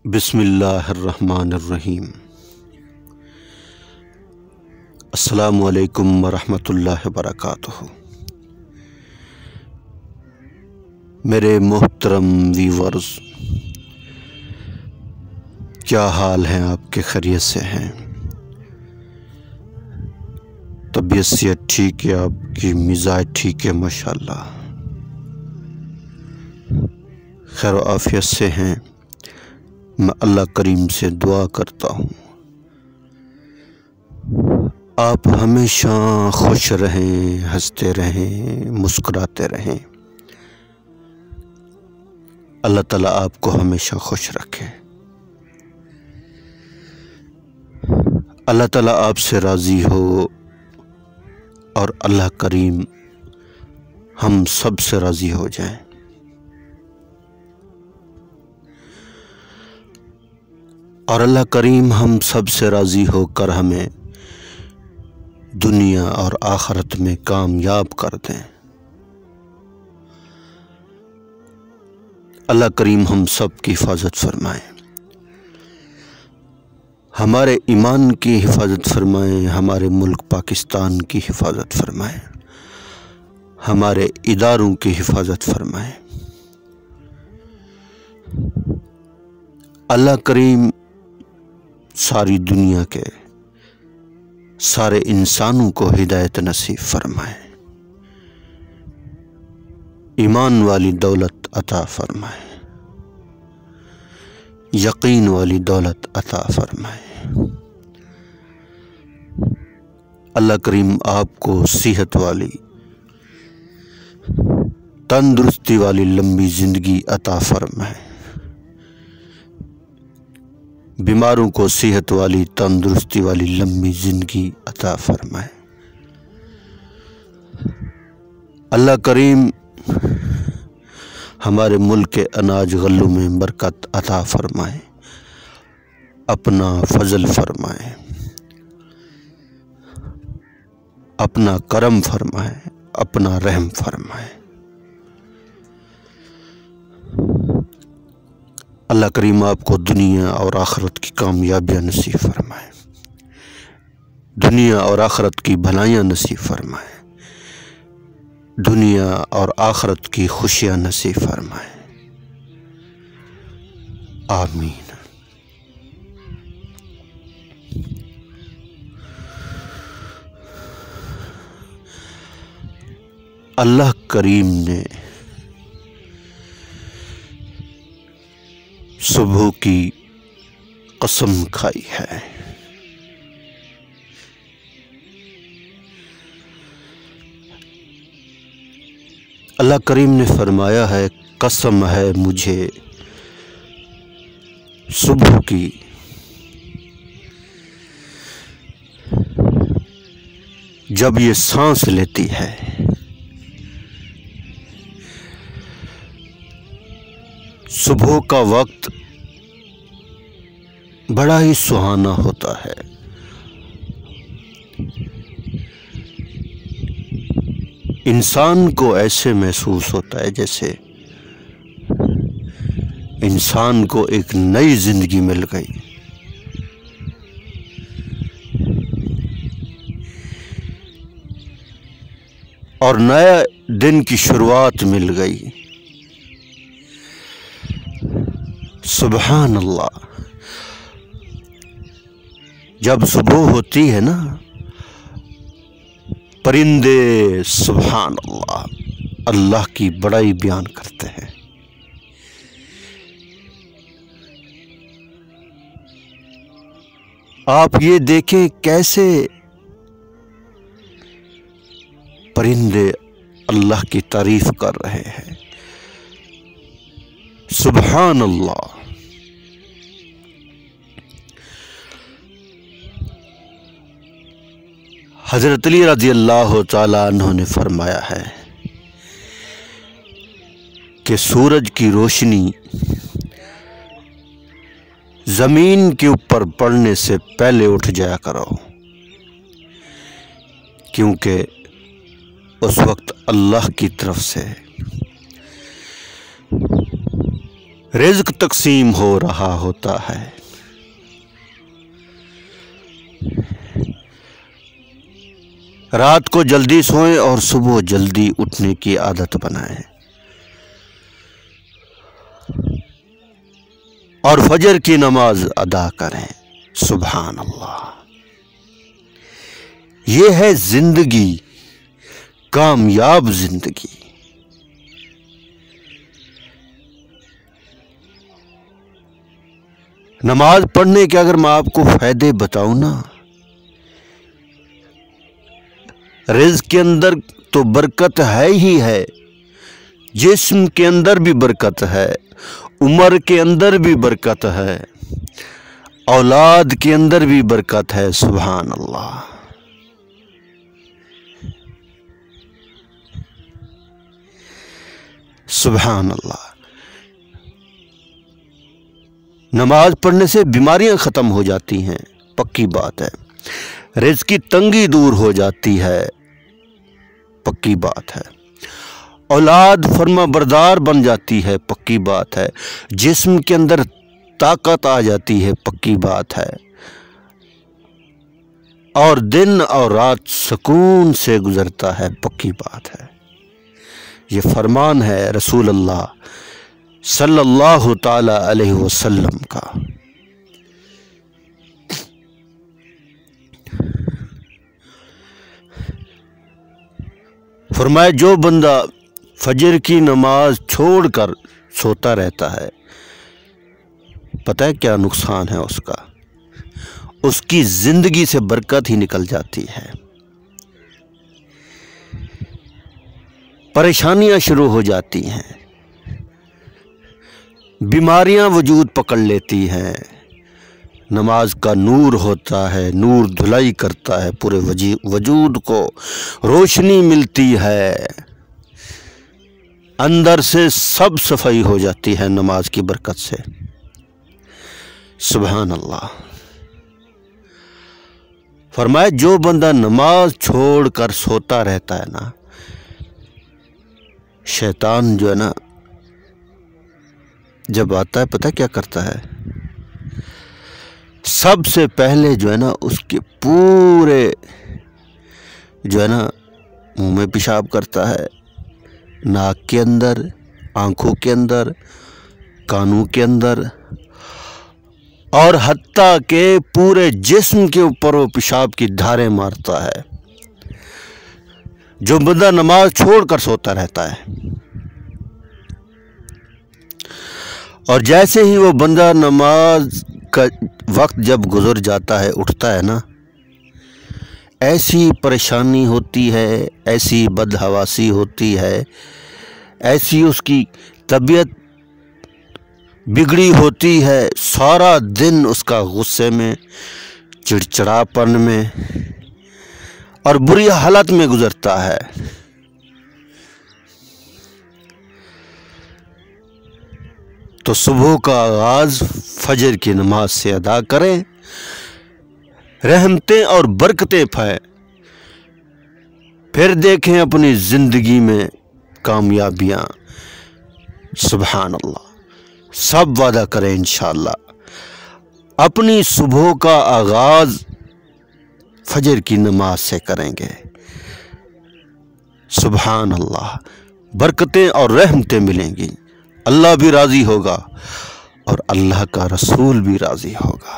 बिस्मिल्लाहिर्रहमानिर्रहीम। अस्सलामु अलैकुम वरहमतुल्लाहि वबरकातुहू। मेरे मोहतरम व्यूअर्स, क्या हाल हैं आपके? खैरियत से हैं? तबीयत से ठीक है? आपकी मिजाज ठीक है? माशाअल्लाह खैर व आफियत से हैं। मैं अल्लाह करीम से दुआ करता हूँ आप हमेशा खुश रहें, हंसते रहें, मुस्कुराते रहें। अल्लाह ताला आपको हमेशा खुश रखे। अल्लाह ताला आपसे राज़ी हो और अल्लाह करीम हम सब से राज़ी हो जाएं। और अल्लाह करीम हम सब से राज़ी होकर हमें दुनिया और आखिरत में कामयाब कर दें। अल्लाह करीम हम सब की हिफाजत फरमाएं, हमारे ईमान की हिफाजत फरमाएं, हमारे मुल्क पाकिस्तान की हिफाजत फरमाएं, हमारे इदारों की हिफाजत फरमाएं। अल्लाह करीम सारी दुनिया के सारे इंसानों को हिदायत नसीब फरमाए, ईमान वाली दौलत अता फरमाए, यकीन वाली दौलत अता फरमाए। अल्लाह करीम आपको सेहत वाली, तंदुरुस्ती वाली लंबी ज़िंदगी अता फरमाए, बीमारों को सेहत वाली, तंदुरुस्ती वाली लंबी ज़िंदगी अता फरमाए। अल्लाह करीम हमारे मुल्क के अनाज गल्लों में बरकत अता फरमाए, अपना फजल फरमाए, अपना करम फरमाए, अपना रहम फरमाए। अल्लाह करीम आपको दुनिया और आखिरत की कामयाबियाँ नसीब फरमाए, दुनिया और आखिरत की भलाइयाँ नसीब फरमाए, दुनिया और आखिरत की खुशियाँ नसीब फरमाए। आमीन। अल्लाह करीम ने सुबह की कसम खाई है। अल्लाह करीम ने फरमाया है, कसम है मुझे सुबह की, जब ये सांस लेती है सुबह का वक्त बड़ा ही सुहाना होता है। इंसान को ऐसे महसूस होता है जैसे इंसान को एक नई जिंदगी मिल गई। और नया दिन की शुरुआत मिल गई। सुबहान अल्लाह। जब सुबह होती है ना, परिंदे सुबहान अल्लाह अल्लाह की बड़ाई बयान करते हैं। आप ये देखें कैसे परिंदे अल्लाह की तारीफ कर रहे हैं। सुबहान अल्लाह। हज़रत अली रज़ी अल्लाह तआला अन्हु ने फरमाया है कि सूरज की रोशनी ज़मीन के ऊपर पड़ने से पहले उठ जाया करो, क्योंकि उस वक्त अल्लाह की तरफ से रिज़्क़ तक़सीम हो रहा होता है। रात को जल्दी सोएं और सुबह जल्दी उठने की आदत बनाएं और फजर की नमाज अदा करें। सुभान अल्लाह। ये है जिंदगी, कामयाब जिंदगी। नमाज पढ़ने के अगर मैं आपको फायदे बताऊं ना, रिज़्क़ के अंदर तो बरकत है ही है, जिस्म के अंदर भी बरकत है, उम्र के अंदर भी बरकत है, औलाद के अंदर भी बरकत है। सुभान अल्लाह। सुभान अल्लाह। नमाज पढ़ने से बीमारियां ख़त्म हो जाती हैं, पक्की बात है। रिज़्क़ की तंगी दूर हो जाती है, पक्की बात है। औलाद फर्मा बरदार बन जाती है, पक्की बात है। जिस्म के अंदर ताकत आ जाती है, पक्की बात है। और दिन और रात सुकून से गुजरता है, पक्की बात है। ये फरमान है रसूल अल्लाह सल्लल्लाहु ताला अलैहि वसल्लम का। फरमाया, जो बंदा फजर की नमाज छोड़कर सोता रहता है, पता है क्या नुकसान है उसका? उसकी जिंदगी से बरकत ही निकल जाती है, परेशानियां शुरू हो जाती हैं, बीमारियां वजूद पकड़ लेती हैं। नमाज का नूर होता है, नूर धुलाई करता है, पूरे वजूद को रोशनी मिलती है, अंदर से सब सफाई हो जाती है नमाज की बरकत से। सुभान अल्लाह। फरमाया, जो बंदा नमाज छोड़कर सोता रहता है ना, शैतान जो है ना, जब आता है पता क्या करता है? सबसे पहले जो है ना, उसके पूरे जो है ना मुंह में पेशाब करता है, नाक के अंदर, आंखों के अंदर, कानों के अंदर, और हत्ता के पूरे जिस्म के ऊपर वो पेशाब की धारें मारता है। जो बंदा नमाज छोड़कर सोता रहता है, और जैसे ही वो बंदा नमाज का वक्त जब गुजर जाता है, उठता है ना, ऐसी परेशानी होती है, ऐसी बदहवासी होती है, ऐसी उसकी तबीयत बिगड़ी होती है, सारा दिन उसका गुस्से में, चिड़चिड़ापन में और बुरी हालत में गुजरता है। तो सुबह का आगाज फजर की नमाज से अदा करें, रहमतें और बरकतें पाएं, फिर देखें अपनी जिंदगी में कामयाबियां। सुभान अल्लाह। सब वादा करें इंशाअल्लाह अपनी सुबह का आगाज फजर की नमाज से करेंगे। सुभान अल्लाह। बरकतें और रहमतें मिलेंगी, अल्लाह भी राज़ी होगा और अल्लाह का रसूल भी राज़ी होगा।